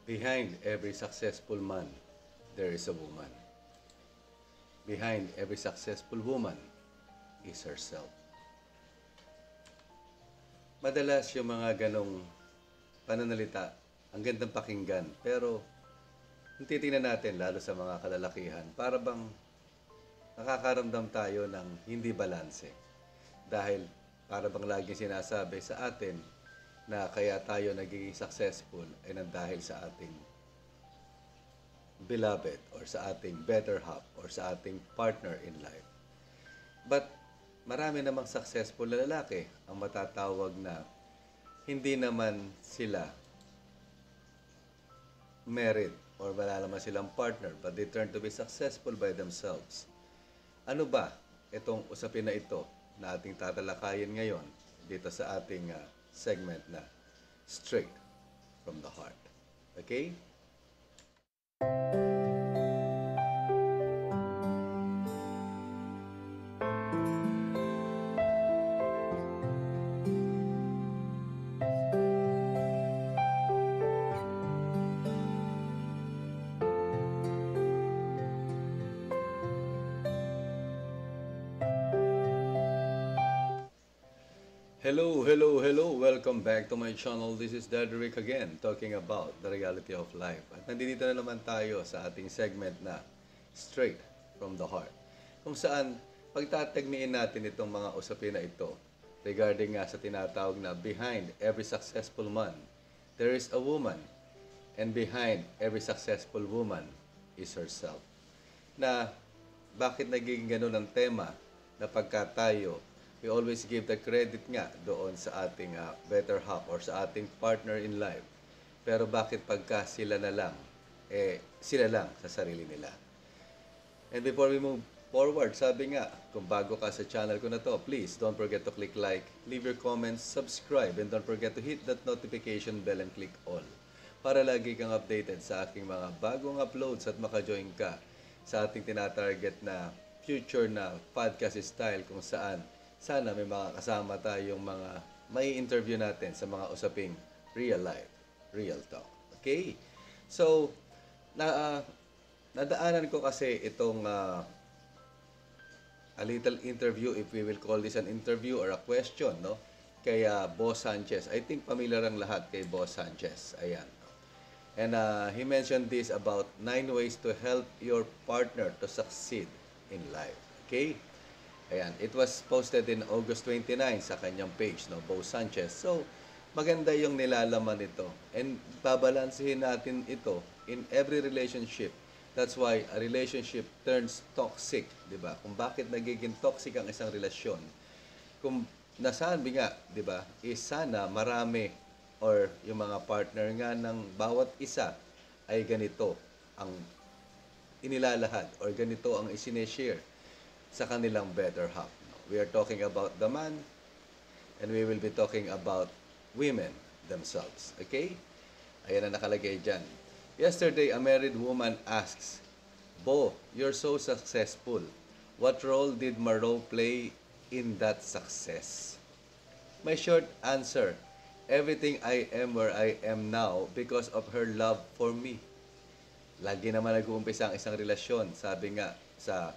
Behind every successful man, there is a woman. Behind every successful woman is herself. Madalas yung mga ganong pananalita, ang gandang pakinggan, pero kung titingnan natin, lalo sa mga kalalakihan, para bang nakakaramdam tayo ng hindi balanse. Dahil para bang laging sinasabi sa atin na kaya tayo nagiging successful ay nang dahil sa ating beloved or sa ating better half or sa ating partner in life. But marami namang successful na lalaki ang matatawag na hindi naman sila married or wala naman silang partner but they turn to be successful by themselves. Ano ba itong usapin na ito na ating tatalakayin ngayon dito sa ating segment na Straight from the Heart? Okay? Hello. Welcome back to my channel. This is Daddy Rick again, talking about the reality of life. At nandito na naman tayo sa ating segment na Straight from the Heart, kung saan pagtatagniin natin itong mga usapin na ito regarding nga sa tinatawag na behind every successful man, there is a woman, and behind every successful woman is herself. Na bakit naging ganun ang tema na pagka tayo we always give the credit nga doon sa ating better half or sa ating partner in life. Pero bakit pagka sila na lang, sila lang sa sarili nila? And before we move forward, sabi nga, kung bago ka sa channel ko na to, please don't forget to click like, leave your comments, subscribe, and don't forget to hit that notification bell and click all para lagi kang updated sa aking mga bagong uploads at maka-join ka sa ating tinatarget na future na podcast style kung saan sana may mga kasama tayong mga may interview natin sa mga usaping real life, real talk. Okay? So, nadaanan ko kasi itong a little interview, if we will call this an interview or a question, no? Kay Boss Sanchez. I think familiar ang lahat kay Boss Sanchez. Ayan. And he mentioned this about 9 ways to help your partner to succeed in life. Okay? Ayan, it was posted in August 29 sa kanyang page, no, Boss Sanchez. So, maganda yung nilalaman nito. And babalansehin natin ito in every relationship. That's why a relationship turns toxic, di ba? Kung bakit nagiging toxic ang isang relasyon. Kung nasabi nga, di ba, is sana marami or yung mga partner nga ng bawat isa ay ganito ang inilalahad or ganito ang isineshare sa kanilang better half. We are talking about the man and we will be talking about women themselves. Okay? Ayan na nakalagay dyan. Yesterday, a married woman asks, Bo, you're so successful. What role did Maro play in that success? My short answer, everything I am where I am now because of her love for me. Lagi naman nag-uumpisa ang isang relasyon. Sabi nga sa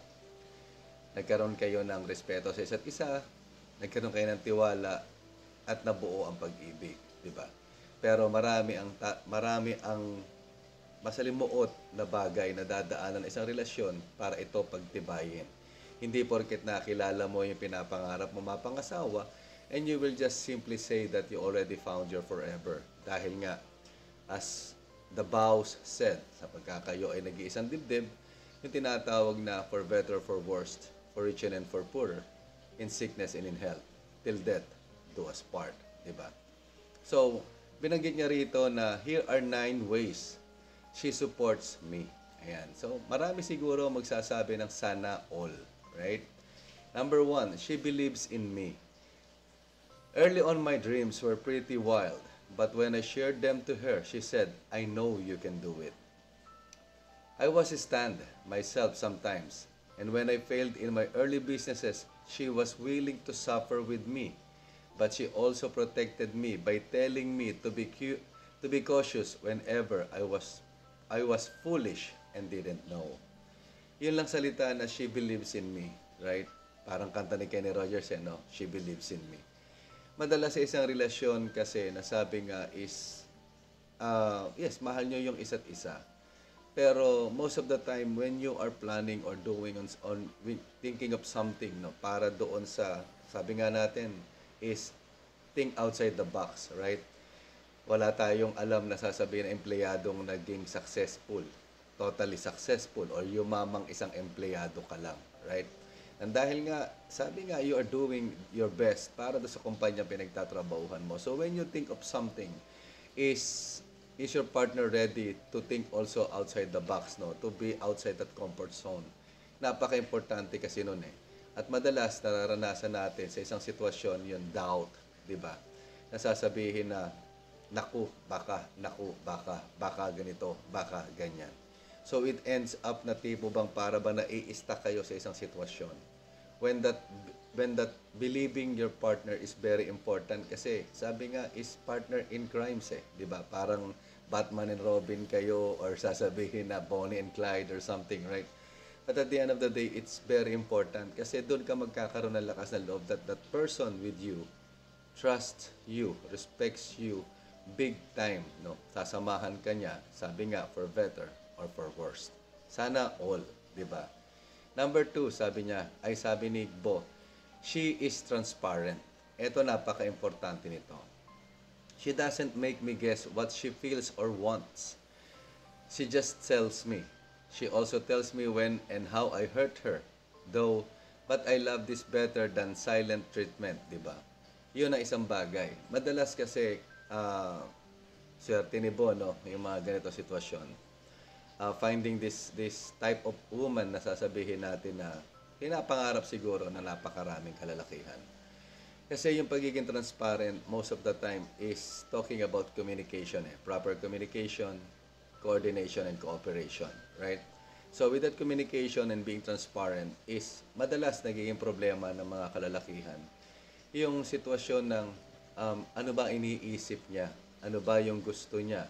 nagkaroon kayo ng respeto sa isa't isa, nagkaroon kayo ng tiwala at nabuo ang pag-ibig, di ba? Pero marami ang masalimuot na bagay na dadaanan ng isang relasyon para ito pagtibayin. Hindi porket nakilala mo yung pinapangarap mo mapangasawa and you will just simply say that you already found your forever. Dahil nga, as the vows said, sa pagkakayo ay nag-iisang dibdib, yung tinatawag na for better or for worst, for richer and for poorer, in sickness and in health, till death do us part. Diba? So, binanggit niya rito na here are 9 ways she supports me. Ayan. So, marami siguro magsasabi ng sana all. Right? Number 1, she believes in me. Early on, my dreams were pretty wild, but when I shared them to her, she said, I know you can do it. I was stunned myself sometimes. And when I failed in my early businesses, she was willing to suffer with me. But she also protected me by telling me To be cautious whenever I was foolish and didn't know. Yun lang salita na she believes in me, right? Parang kanta ni Kenny Rogers, no? She believes in me. Madalas sa isang relasyon kasi nasabi nga is, yes, mahal nyo yung isa't isa. Pero most of the time when you are planning or doing thinking of something, no, para doon sa, sabi nga natin, is think outside the box, right? Wala tayong alam na sasabihin na empleyadong naging successful, totally successful, or yumamang isang empleyado ka lang, right? And dahil nga, sabi nga, you are doing your best para doon sa kumpanya pinagtatrabahuhan mo. So when you think of something, is your partner ready to think also outside the box, no? To be outside that comfort zone. Napaka-importante kasi nun eh. At madalas nararanasan natin sa isang sitwasyon yung doubt, di ba? Nasasabihin na, naku, baka ganito, baka ganyan. So it ends up na tipo bang para ba nai-stuck kayo sa isang sitwasyon. When that believing your partner is very important kasi sabi nga is partner in crimes eh, 'di ba? Parang Batman and Robin kayo or sasabihin na Bonnie and Clyde or something, right? But at the end of the day, it's very important kasi doon ka magkakaroon ng lakas ng loob that that person with you trusts you, respects you big time, no? Sasamahan ka niya, sabi nga for better or for worse. Sana all, 'di ba? Number 2, sabi ni Bo, she is transparent. Ito napaka-importante nito. She doesn't make me guess what she feels or wants. She just tells me. She also tells me when and how I hurt her. Though, but I love this better than silent treatment, di ba? Yun ang isang bagay. Madalas kasi, swerte ni Bo, no? Yung mga ganito sitwasyon. Finding this type of woman na sasabihin natin na pinapangarap siguro na napakaraming kalalakihan. Kasi yung pagiging transparent most of the time is talking about communication eh. Proper communication, coordination, and cooperation. Right? So with that communication and being transparent is madalas nagiging problema ng mga kalalakihan. Yung sitwasyon ng ano ba iniisip niya? Ano ba yung gusto niya?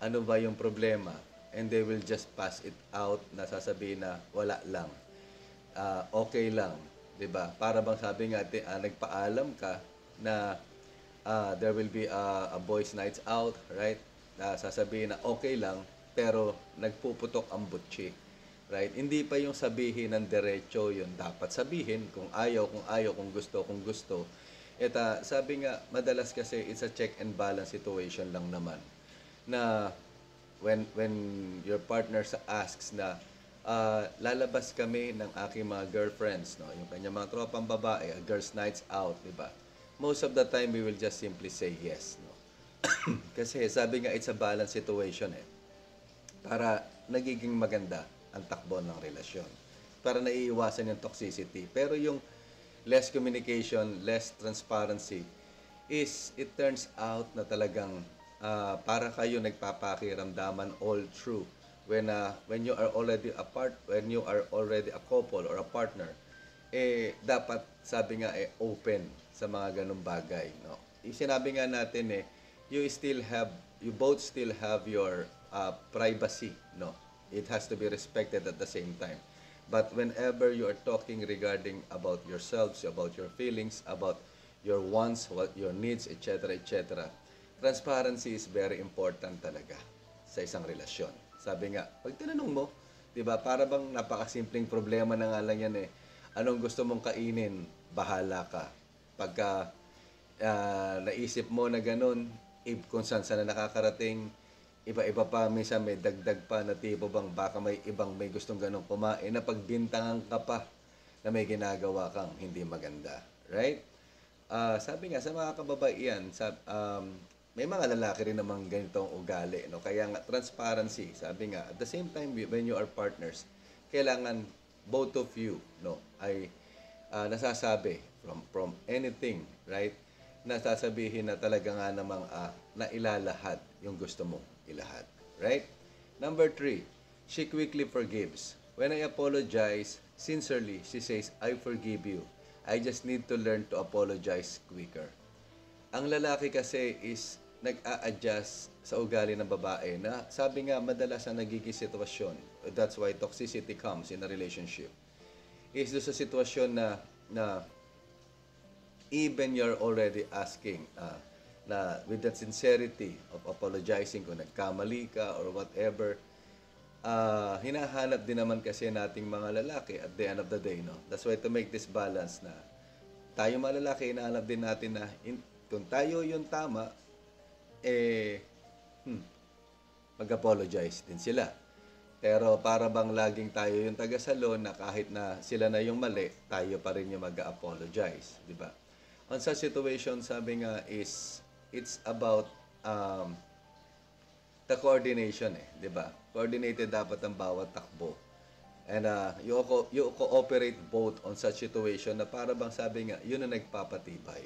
Ano ba yung problema? And they will just pass it out na sasabihin na wala lang. Okay lang. 'Di ba? Para bang sabi nga nagpaalam ka na there will be a boys nights out, right? Sasabihin na okay lang pero nagpuputok ang butchi. Right? Hindi pa yung sabihin ng diretso yun dapat sabihin kung ayaw, kung gusto. Sabi nga madalas kasi it's a check and balance situation lang naman na when your partner asks na lalabas kami ng aking mga girlfriends, no, yung kanyang mga tropang babae, a girls nights out, di ba? Most of the time we will just simply say yes, no. Kasi sabi nga it's a balance situation eh. Para nagiging maganda ang takbo ng relasyon. Para naiiwasan yung toxicity. Pero yung less communication, less transparency is it turns out na talagang para kayo nagpapakiramdaman all through when you are already when you are already a couple or a partner, dapat sabi nga open sa mga ganung bagay, no. Sinabi nga natin you both still have your privacy, no. It has to be respected at the same time. But whenever you are talking regarding about yourselves, about your feelings, about your wants, what your needs, etc., transparency is very important talaga sa isang relasyon. Sabi nga, pag tinanong mo, 'di ba, para bang napakasimpleng problema na nga lang yan eh. Anong gusto mong kainin? Bahala ka. Pagka naisip mo na ganun, kung saan na nakakarating, iba-iba pa, minsan may dagdag pa na tipo bang baka may ibang may gustong ganun kumain na pagbintangan ka pa na may ginagawa kang hindi maganda. Right? Sabi nga sa mga kababaihan, may mga lalaki rin namang ganitong ugali, no? Kaya nga transparency, sabi nga at the same time when you are partners, kailangan both of you, no, ay nasasabi from anything, right? Nasasabihin na talaga nga namang na ilalahad yung gusto mong ilahad, right? Number 3, she quickly forgives. When I apologize sincerely, she says, I forgive you. I just need to learn to apologize quicker. Ang lalaki kasi is nag-a-adjust sa ugali ng babae na sabi nga madalas ang nagiging sitwasyon, that's why toxicity comes in a relationship, is doon sa sitwasyon na even you're already asking na with that sincerity of apologizing kung nagkamali ka or whatever, hinahanap din naman kasi nating mga lalaki at the end of the day, no? That's why to make this balance na tayo mga lalaki, hinahanap din natin na kung tayo yung tama, mag-apologize din sila. Pero para bang laging tayo yung taga-salon na kahit na sila na yung mali, tayo pa rin yung mag-apologize, di ba? On such situation, sabi nga is, it's about the coordination di ba? Coordinated dapat ang bawat takbo. And you cooperate both on such situation na para bang sabi nga, yun ang nagpapatibay.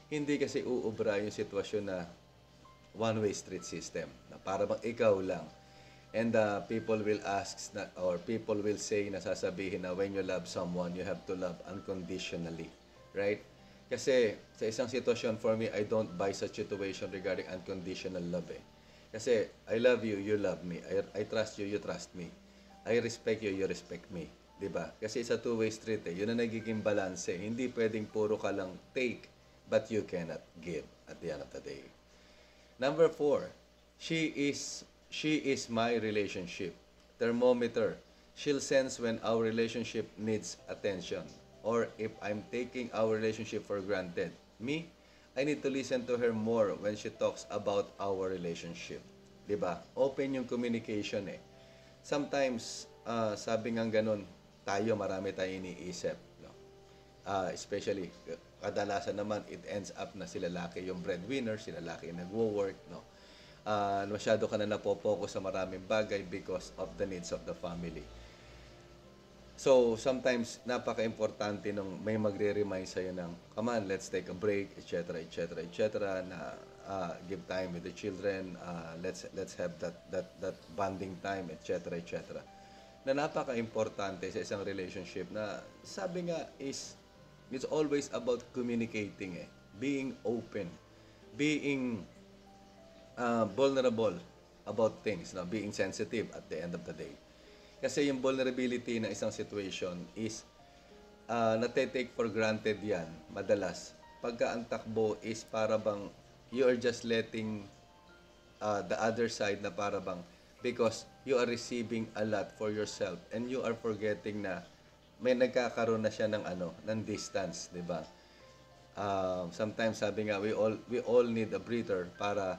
Hindi kasi uubra yung sitwasyon na one-way street system. Na para bang ikaw lang. And people will ask or people will say na sasabihin na when you love someone, you have to love unconditionally. Right? Kasi sa isang sitwasyon for me, I don't buy such situation regarding unconditional love Kasi I love you, you love me. I trust you, you trust me. I respect you, you respect me. Diba? Kasi it's a two-way street Yun ang nagiging balance Hindi pwedeng puro ka lang take, but you cannot give at the end of the day. Number 4, she is my relationship thermometer. She'll sense when our relationship needs attention or if I'm taking our relationship for granted. Me, I need to listen to her more when she talks about our relationship. Diba? Open yung communication Sometimes, sabi nga ganun, marami tayong iniisip. No? Especially, kadalasan naman, it ends up na si lalaki yung breadwinner, si lalaki yung nagwo-work. No? Masyado ka na napopokus sa maraming bagay because of the needs of the family. So, sometimes, napaka-importante nung may magre-remind sa'yo ng, come on, let's take a break, etc., etc., etc., na give time with the children, let's have that bonding time, etc., etc. Na napaka-importante sa isang relationship na sabi nga is, it's always about communicating being open, being vulnerable about things, being sensitive at the end of the day. Kasi yung vulnerability ng isang situation is nate-take for granted yan, madalas. Pagka ang takbo is para bang you are just letting the other side na para bang because you are receiving a lot for yourself and you are forgetting na may nagkakaroon na siya ng distance, di ba? Sometimes sabi nga we all need a breather para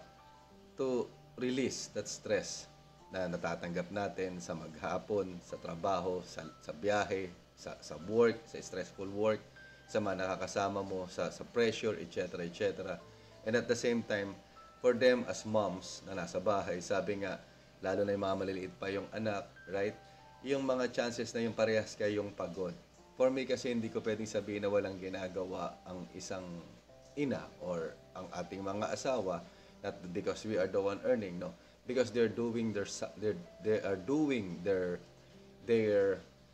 to release that stress na natatanggap natin sa maghapon, sa trabaho, sa biyahe, sa work, sa stressful work, sa mga nakakasama mo, sa pressure, etc., etc. And at the same time, for them as moms na nasa bahay, sabi nga, lalo na yung mga maliliit pa yung anak, right? Yung mga chances na yung parehas kayong pagod. For me kasi hindi ko pwedeng sabihin na walang ginagawa ang isang ina or ang ating mga asawa, not because we are the one earning, no? Because they are doing their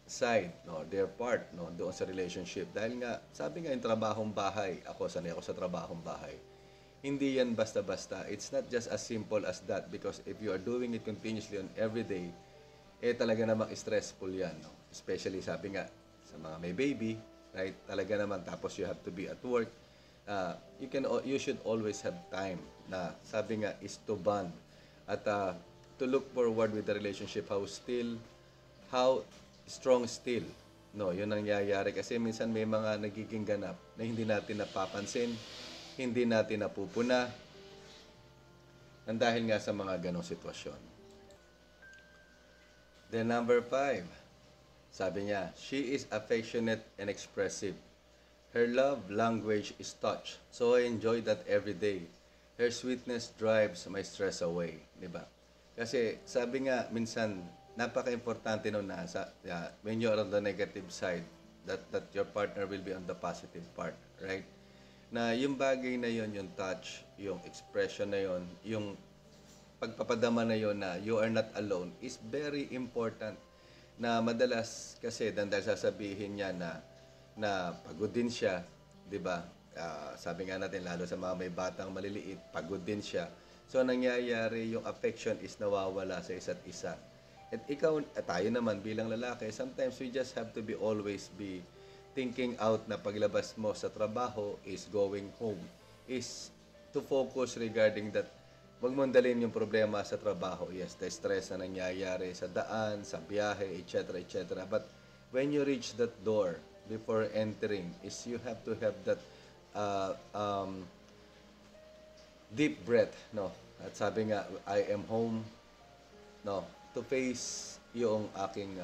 side, no, their part, no, doon sa relationship. Dahil nga, sabi nga yung trabahong bahay, sanay ako sa trabahong bahay. Hindi yan basta-basta. It's not just as simple as that because if you are doing it continuously on every day, talaga namang stressful yan, no? Especially, sabi nga, sa mga may baby, right? Talaga naman, tapos you have to be at work. You should always have time na, sabi nga, is to bond. At to look forward with the relationship, how strong still. No, yun ang nangyayari. Kasi minsan may mga nagiging ganap na hindi natin napapansin, hindi natin napupuna, nang dahil nga sa mga ganong sitwasyon. Then number 5, sabi niya, she is affectionate and expressive. Her love language is touch. So I enjoy that every day. Her sweetness drives my stress away. Diba? Kasi sabi nga, minsan, napaka-importante nun na when you're on the negative side, that your partner will be on the positive part. Right? Na yung bagay na yon, yung touch, yung expression na yon, yung pagpapadama na yon na you are not alone is very important. Na madalas kasi dahil sasabihin niya na pagod din siya, 'di ba? sabi nga natin, lalo sa mga may batang maliliit, pagod din siya. So, nangyayari yung affection is nawawala sa isa't isa. At ikaw, tayo naman bilang lalaki, sometimes we just have to be always be thinking out na paglabas mo sa trabaho is going home, is to focus regarding that. Huwag mong dalhin yung problema sa trabaho. Yes, the stress na nangyayari sa daan, sa biyahe, etc., etc. But when you reach that door, before entering, is you have to have that uh, um, deep breath, no? At sabi nga, I am home, no? To face yung aking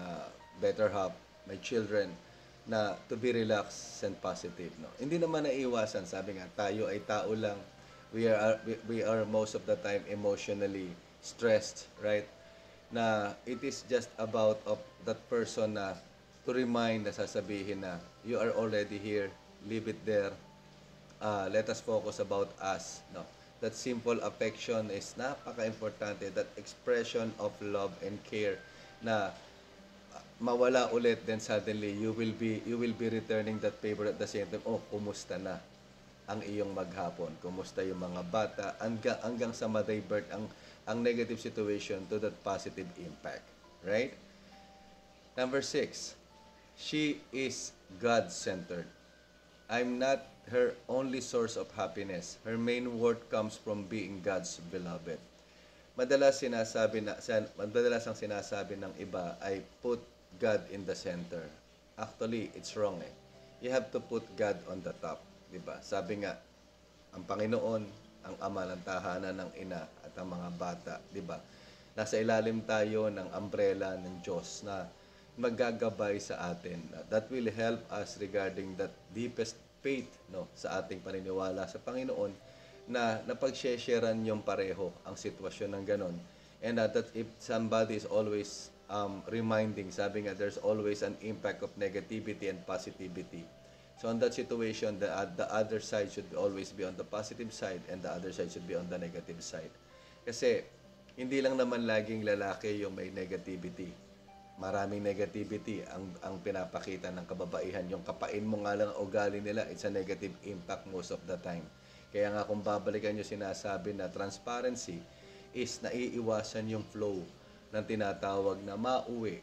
better half, my children, na to be relaxed and positive, no? Hindi naman naiiwasan, sabi nga, tayo ay tao lang. We are most of the time emotionally stressed, right? Na it is just about of that person na to remind na sasabihin na you are already here, leave it there. Let us focus about us, no? That simple affection is napaka-importante, that expression of love and care na mawala ulit, then suddenly you will be returning that favor at the same time. Oh, kumusta na ang iyong maghapon? Kumusta yung mga bata? Hanggang sa ma-divert ang negative situation to that positive impact, right? Number 6, she is God-centered. I'm not her only source of happiness. Her main worth comes from being God's beloved. Madalas ang sinasabi ng iba ay put God in the center. Actually, it's wrong eh. You have to put God on the top, 'di ba? Sabi nga, ang Panginoon, ang ama ng tahanan ng ina at ang mga bata, 'di ba? Nasa ilalim tayo ng umbrella ng Diyos na maggagabay sa atin. That will help us regarding that deepest faith, no, sa ating paniniwala sa Panginoon, na napag-sharean yung pareho ang sitwasyon ng ganon. And that if somebody is always reminding, sabi nga, there's always an impact of negativity and positivity. So on that situation, the other side should always be on the positive side and the other side should be on the negative side. Kasi hindi lang naman laging lalaki yung may negativity. Maraming negativity ang pinapakita ng kababaihan. Yung kapain mo nga lang ugali nila, it's a negative impact most of the time. Kaya nga kung babalikan nyo sinasabi na transparency is naiiwasan yung flow ng tinatawag na mauwi,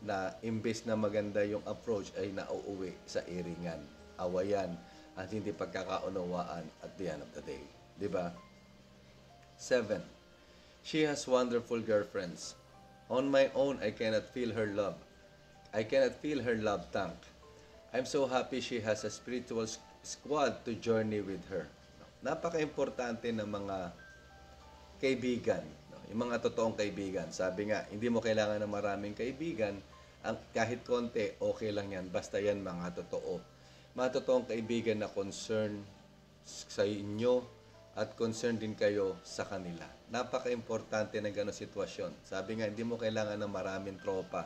na imbes na maganda yung approach ay nauuwi sa iringan, awayan, at hindi pagkakaunawaan at the end of the day. Diba? 7. She has wonderful girlfriends. On my own, I cannot feel her love. I cannot feel her love tank. I'm so happy she has a spiritual squad to journey with her. Napaka-importante ng mga kaibigan, no? Yung mga totoong kaibigan. Sabi nga, hindi mo kailangan ng maraming kaibigan. Kahit konti, okay lang yan. Basta yan mga totoo. Mga totoong kaibigan na concern sa inyo at concern din kayo sa kanila. Napaka-importante ng gano'ng sitwasyon. Sabi nga, hindi mo kailangan ng maraming tropa.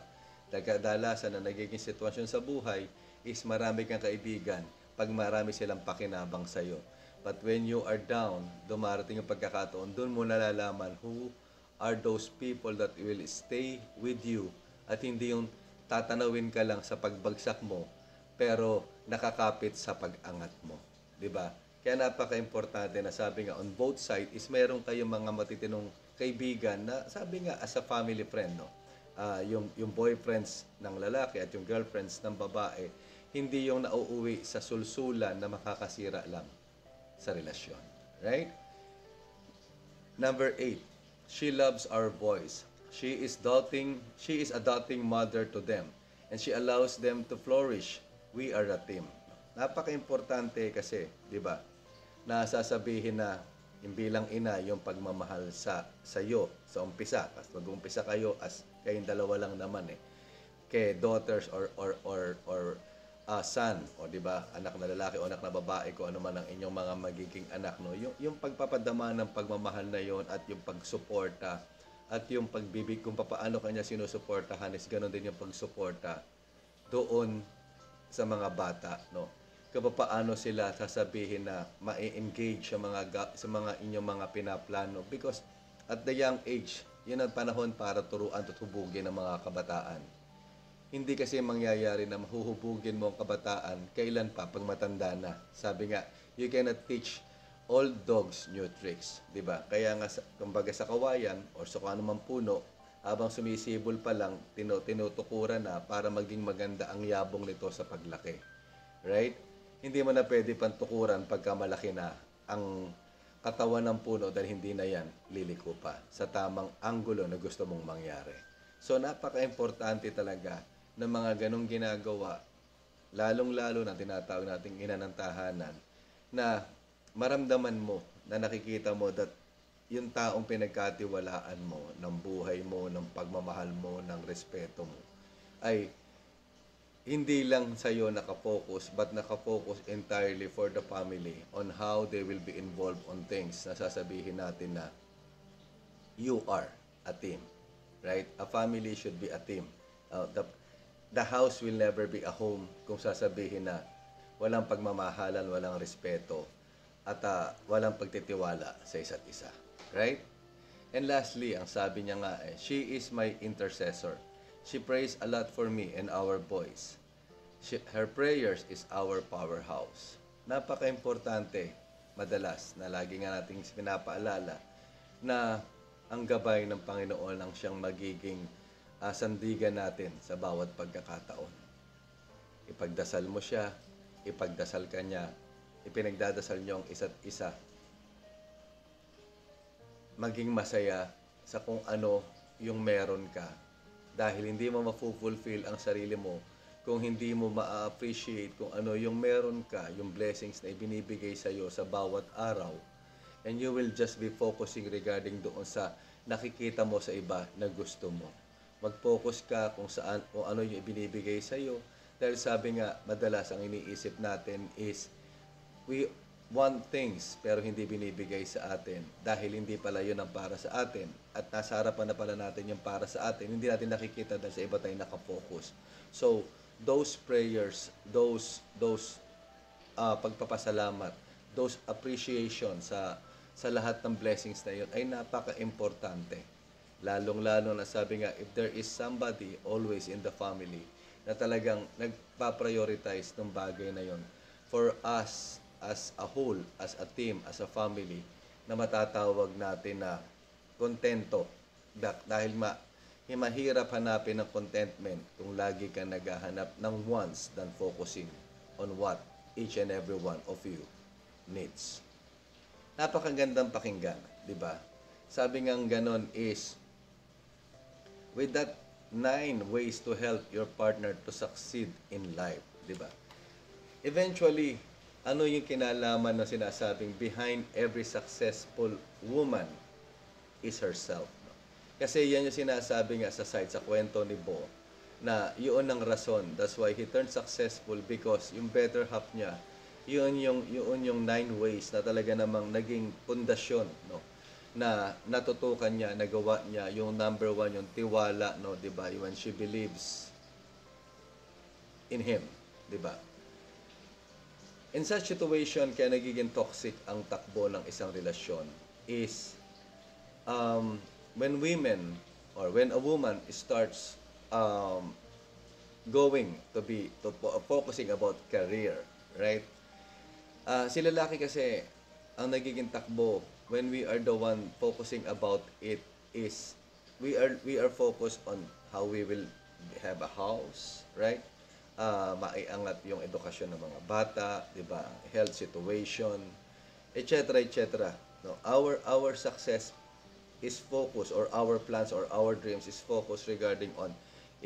Kadalasan na nagiging sitwasyon sa buhay is marami kang kaibigan pag marami silang pakinabang sa'yo. But when you are down, dumarating yung pagkakataon, doon mo nalalaman who are those people that will stay with you at hindi yung tatanawin ka lang sa pagbagsak mo pero nakakapit sa pag-angat mo. 'Di ba? Kaya napaka-importante na sabi nga on both sides is mayroon kayong mga matitinong kaibigan na sabi nga as a family friend, no? Yung boyfriends ng lalaki at yung girlfriends ng babae, hindi yung nauuwi sa sulsulan na makakasira lang sa relasyon. Right? Number 8, she loves our boys. She is a doting mother to them and she allows them to flourish. We are a team. Napaka-importante kasi, 'di ba? Na sasabihin na bilang ina yung pagmamahal sa iyo sa umpisa. Kasi mag-umpisa kayo as kayong dalawa lang naman eh. Kay daughters or son, o 'di ba? Anak na lalaki o anak na babae, ko ano man ang inyong mga magiging anak, no. Yung pagpapadama ng pagmamahal na yon at yung pagsuporta at yung pagbibig kung paano kanya sinusuportahan is ganoon din yung pagsuporta doon sa mga bata, no. Kung paano sila sasabihin na ma-engage sa mga inyong mga pinaplano, because at the young age, yun ang panahon para turuan at hubugin ng mga kabataan. Hindi kasi mangyayari na mahuhubugin mo ang kabataan kailan pa pag matanda na. Sabi nga, You cannot teach old dogs new tricks, 'di ba? Kaya nga kumbaga sa kawayan or sa kung anumang puno, habang sumisibol pa lang, tinutukuran na para maging maganda ang yabong nito sa paglaki. Right? Hindi mo na pwede pantukuran pagka malaki na ang katawan ng puno dahil hindi na yan liliko pa sa tamang anggulo na gusto mong mangyari. So, napaka-importante talaga ng mga ganong ginagawa, lalong-lalo na tinatawag nating ina ng tahanan, na maramdaman mo, na nakikita mo that yung taong pinagkatiwalaan mo, ng buhay mo, ng pagmamahal mo, ng respeto mo, ay hindi lang sa'yo nakafocus, but nakafocus entirely for the family on how they will be involved on things na sasabihin natin na you are a team. Right? A family should be a team. The house will never be a home kung sasabihin na walang pagmamahalan, walang respeto, at walang pagtitiwala sa isa't isa. Right? And lastly, ang sabi niya nga she is my intercessor. She prays a lot for me and our boys. Her prayers is our powerhouse. Napaka-importante, madalas, na lagi nga nating pinapaalala na ang gabay ng Panginoon ang siyang magiging sandigan natin sa bawat pagkakataon. Ipagdasal mo siya, ipagdasal ka niya, ipinagdadasal niyo ang isa't isa. Maging masaya sa kung ano yung meron ka. Dahil hindi mo ma-fulfill ang sarili mo kung hindi mo ma-appreciate kung ano yung meron ka, yung blessings na ibinibigay sa iyo sa bawat araw. And you will just be focusing regarding doon sa nakikita mo sa iba na gusto mo. Mag-focus ka kung saan, kung ano yung ibinibigay sa iyo. Dahil sabi nga, madalas ang iniisip natin is, we want things pero hindi binibigay sa atin dahil hindi pala yun ang para sa atin at nasa harapan na pala natin yung para sa atin, hindi natin nakikita dahil sa iba tayo nakafocus. So, those prayers, those pagpapasalamat, those appreciation sa lahat ng blessings na yun ay napaka-importante. Lalong-lalo na sabi nga, if there is somebody always in the family na talagang nagpa-prioritize ng bagay na yun for us as a whole, as a team, as a family, na matatawag natin na kontento. Dahil mahirap hanapin ng contentment kung lagi ka naghahanap ng wants than focusing on what each and every one of you needs. Napakagandang pakinggan, di ba? Sabi nga ganon is, with that 9 ways to help your partner to succeed in life, di ba? Eventually, ano yung kinalaman na sinasabing behind every successful woman is herself. No? Kasi yan yung sinasabi nga sa site, sa kwento ni Bo, na yun ang rason. That's why he turned successful because yung better half niya, yun yung 9 ways na talaga namang naging pundasyon, no? Na natutukan niya, nagawa niya, yung number 1, yung tiwala, no? Diba? When she believes in him, diba? In such situation, kaya nagiging toxic ang takbo ng isang relasyon is when women or when a woman starts going to focusing about career, right? Si lalaki kasi, ang nagiging takbo when we are the one focusing about it is we are focused on how we will have a house, right? Maiangat yung edukasyon ng mga bata, 'di ba? Health situation, etc., etc. No, our success is focused, or our plans or our dreams is focused regarding on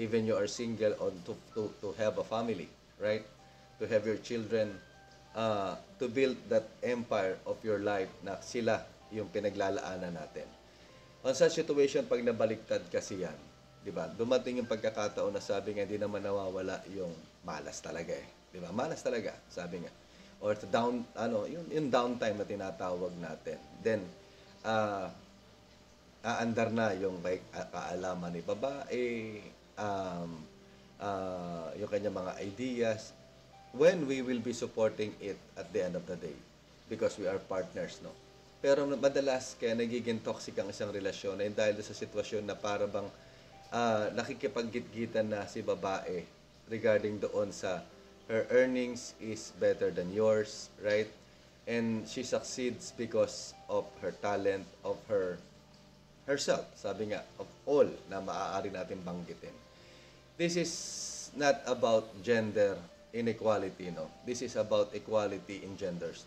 even you are single, on to have a family, right? To have your children, to build that empire of your life na sila yung pinaglalaanan natin. On such situation, pag nabaliktad kasi yan, di ba? Dumating yung pagkakataon na sabi nga, hindi naman nawawala yung malas talaga eh. Di ba? Malas talaga, sabi nga. Or yung downtime na tinatawag natin. Then, aandar na yung kaalaman ni babae, yung kanya mga ideas, when we will be supporting it at the end of the day. Because we are partners, no? Pero madalas, kaya nagiging toxic ang isang relasyon ay dahil sa sitwasyon na para bang nakikipag-gitgitan na si babae regarding doon sa her earnings is better than yours, right? And she succeeds because of her talent, of herself. Sabi nga, of all na maaari natin banggitin. This is not about gender inequality, no? This is about equality in genders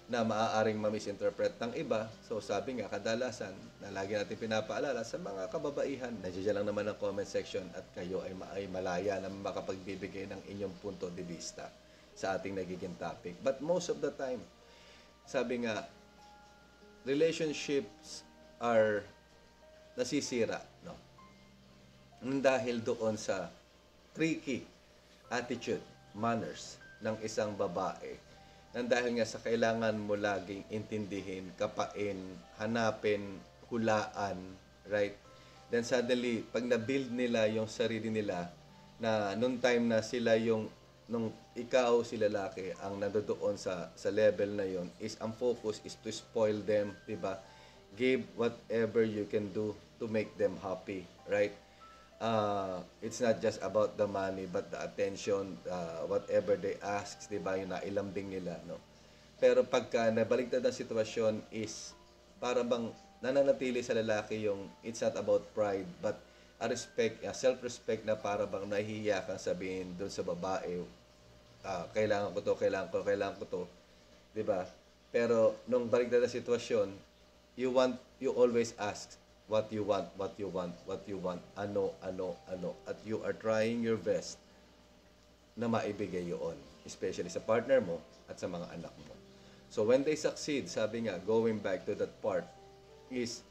na maaaring ma-misinterpret ng iba. So sabi nga, kadalasan na lagi natin pinapaalala sa mga kababaihan, nandiyan lang naman ang comment section at kayo ay malaya na makapagbibigay ng inyong punto de vista sa ating nagiging topic. But most of the time, sabi nga, relationships are nasisira, no? Dahil doon sa tricky attitude, manners ng isang babae, nang dahil nga sa kailangan mo laging intindihin, kapain, hanapin, hulaan, right? Then suddenly, pag na-build nila yung sarili nila, na nung time na sila yung, nung ikaw si lalaki, ang nandoon sa level na yon, is ang focus is to spoil them, diba? Give whatever you can do to make them happy, right? It's not just about the money but the attention, whatever they ask, di ba, yung nailambing nila, no? Pero pagka nabaliktad ang sitwasyon is para bang nananatili sa lalaki yung it's not about pride but a respect, a self-respect, na para bang nahihiya kang sabihin doon sa babae, kailangan ko to, di ba? Pero nung baliktad ang sitwasyon, you always ask what you want, ano, at you are trying your best na maibigay yun, especially sa partner mo at sa mga anak mo. So when they succeed, sabi nga, going back to that part, is,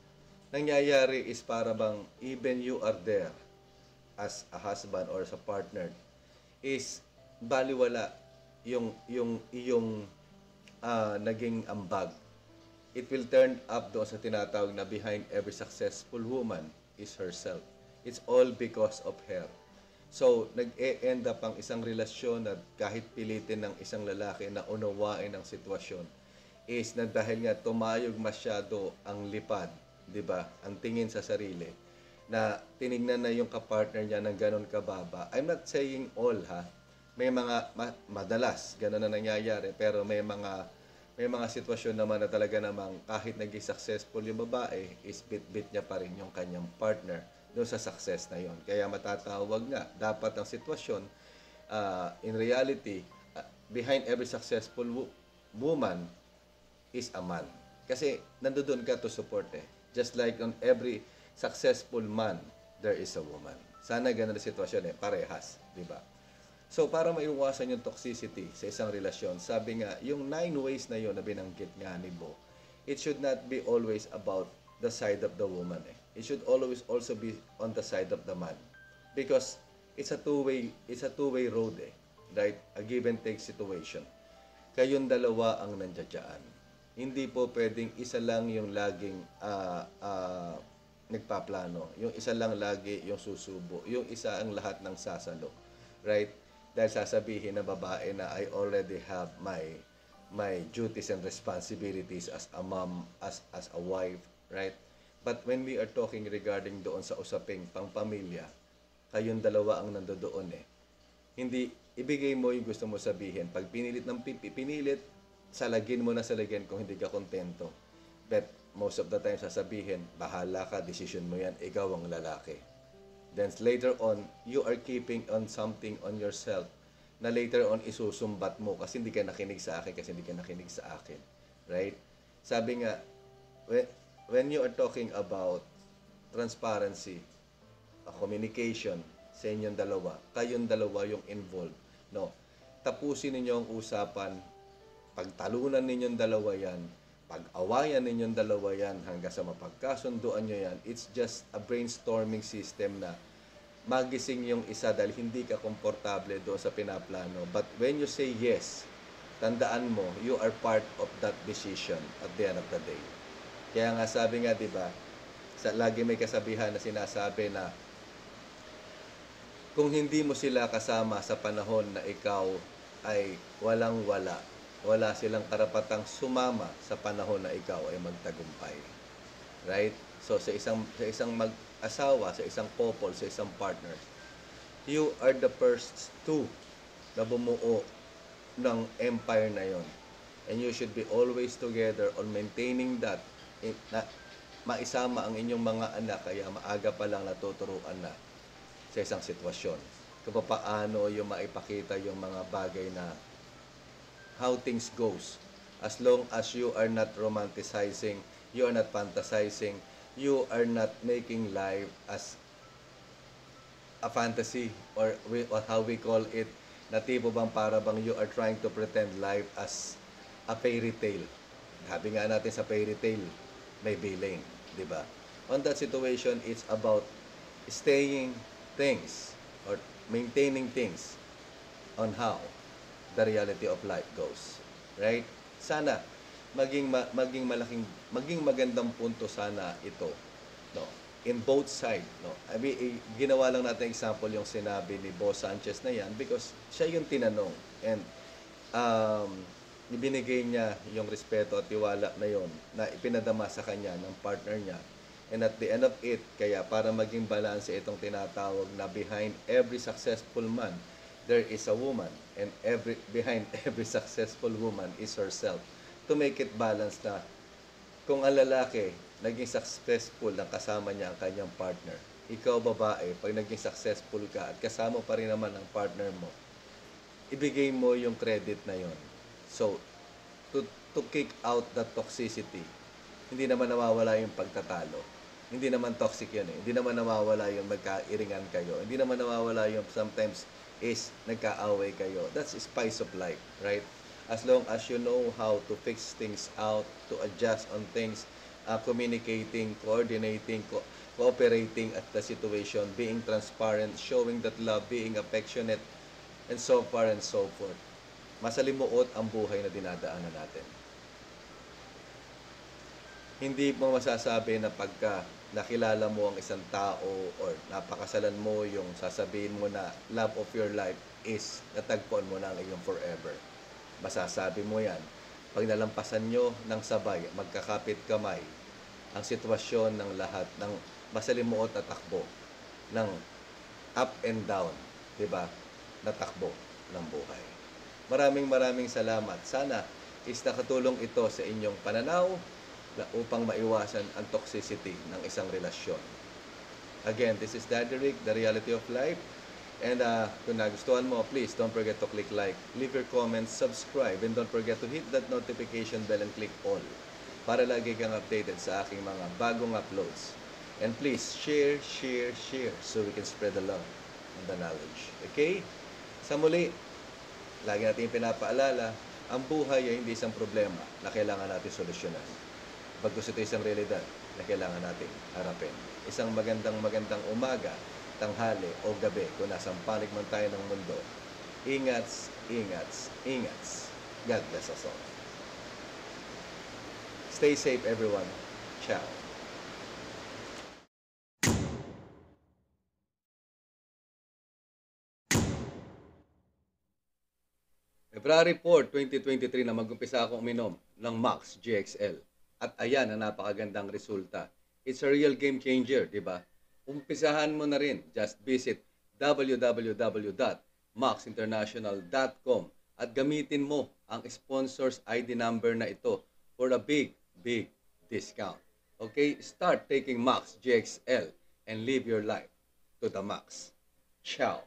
nangyayari is para bang even you are there as a husband or as a partner, is baliwala yung naging ambag. It will turn up doon sa tinatawag na behind every successful woman is herself. It's all because of her. So, nag-e-end up ang isang relasyon na kahit pilitin ng isang lalaki na unawain ang sitwasyon, is na dahil nga tumayog masyado ang lipad, di ba? Ang tingin sa sarili, na tinignan na yung kapartner niya ng ganon kababa. I'm not saying all, ha? May mga, madalas, ganon na nangyayari, pero may mga sitwasyon naman na talaga namang kahit naging successful yung babae, is bit-bit niya pa rin yung kanyang partner doon sa success na yon. Kaya matatawag nga, dapat ang sitwasyon, in reality, behind every successful woman is a man. Kasi nandoon ka to support eh. Just like on every successful man, there is a woman. Sana ganun ang sitwasyon eh, parehas, di ba? So, para maiwasan yung toxicity sa isang relasyon, sabi nga, yung 9 ways na yon na binanggit nga ni Bo, it should not be always about the side of the woman. It should always also be on the side of the man. Because it's a two-way road eh. Right? A give and take situation. Kayong dalawa ang nandiyan. Hindi po pwedeng isa lang yung laging nagpaplano. Yung isa lang lagi yung susubo. Yung isa ang lahat ng sasalo. Right? Dahil sasabihin ng babae na I already have my duties and responsibilities as a mom, as a wife, right? But when we are talking regarding doon sa usaping pangpamilya, kayong dalawa ang nandoon eh. Hindi, ibigay mo yung gusto mo sabihin. Pag pinilit ng pipi, pinilit, salagin mo na salagin kung hindi ka kontento. But most of the time sasabihin, bahala ka, decision mo yan, ikaw ang lalaki. Then later on, you are keeping on something on yourself na later on isusumbat mo kasi hindi ka nakinig sa akin, right? Sabi nga, when you are talking about transparency, communication sa inyong dalawa, kayong dalawa yung involved, no? Tapusin ninyo ang usapan, pagtalunan ninyong dalawa yan, pag-awayan ninyong dalawa yan hanggang sa mapagkasunduan nyo yan. It's just a brainstorming system na magising yung isa dahil hindi ka komportable doon sa pinaplano. But when you say yes, tandaan mo, you are part of that decision at the end of the day. Kaya nga sabi nga, di ba, lagi may kasabihan na sinasabi na kung hindi mo sila kasama sa panahon na ikaw ay walang-wala, wala silang karapatang sumama sa panahon na ikaw ay magtagumpay. Right? So sa isang mag-asawa, sa isang couple, sa isang partner, you are the first two na bumuo ng empire na yon. And you should be always together on maintaining that, na maisama ang inyong mga anak, kaya maaga pa lang natuturuan na sa isang sitwasyon. Kung paano yung maipakita yung mga bagay na how things goes. As long as you are not romanticizing, you are not fantasizing, you are not making life as a fantasy, or how we call it, na tipo bang para bang you are trying to pretend life as a fairy tale. Sabi nga natin sa fairy tale, may villain, di ba? On that situation, it's about staying things or maintaining things on how the reality of life goes. Right? Sana maging magandang punto sana ito, no? In both side, no? I mean, ginawa lang natin example yung sinabi ni Boss Sanchez na yan because siya yung tinanong, and ibinigay niya yung respeto at tiwala na yon na ipinadama sa kanya ng partner niya. And at the end of it, kaya para maging balance itong tinatawag na behind every successful man, there is a woman, and behind every successful woman is herself. To make it balanced na kung ang lalaki naging successful ng kasama niya ang kanyang partner, ikaw babae, pag naging successful ka at kasama pa rin naman ang partner mo, ibigay mo yung credit na yon. So, to kick out the toxicity, hindi naman nawawala yung pagtatalo. Hindi naman toxic yun eh. Hindi naman nawawala yung magkairingan kayo. Hindi naman nawawala yung sometimes is nagkaaway kayo. That's a spice of life, right? As long as you know how to fix things out, to adjust on things, communicating, coordinating, cooperating at the situation, being transparent, showing that love, being affectionate, and so far and so forth. Masalimuot ang buhay na dinadaanan natin. Hindi mo masasabi na pagka nakilala mo ang isang tao or napakasalan mo, yung sasabihin mo na love of your life is natagpuan mo na ang iyong forever. Masasabi mo yan pag nalampasan nyo ng sabay, magkakapit kamay, ang sitwasyon ng lahat ng masalimuot na takbo ng up and down, di ba? Na takbo ng buhay. Maraming salamat. Sana is nakatulong ito sa inyong pananaw upang maiwasan ang toxicity ng isang relasyon. Again, this is Daddy Rick, The Reality of Life. And kung nagustuhan mo, please don't forget to click like, leave your comments, subscribe, and don't forget to hit that notification bell and click all para lagi kang updated sa aking mga bagong uploads. And please share so we can spread the love and the knowledge. Okay? Sa muli, lagi natin pinapaalala, ang buhay ay hindi isang problema na kailangan natin solusyonan. Bagkus ito isang realidad na kailangan natin harapin. Isang magandang umaga, tanghali o gabi kung nasang panig man tayo ng mundo. Ingats. God bless us all. Stay safe, everyone. Ciao. February 4, 2023 na mag-umpisa akong uminom ng Max GXL. At ayan ang napakagandang resulta. It's a real game changer, di ba? Umpisahan mo na rin. Just visit www.maxinternational.com at gamitin mo ang sponsor's ID number na ito for a big discount. Okay? Start taking Max GXL and live your life to the max. Ciao.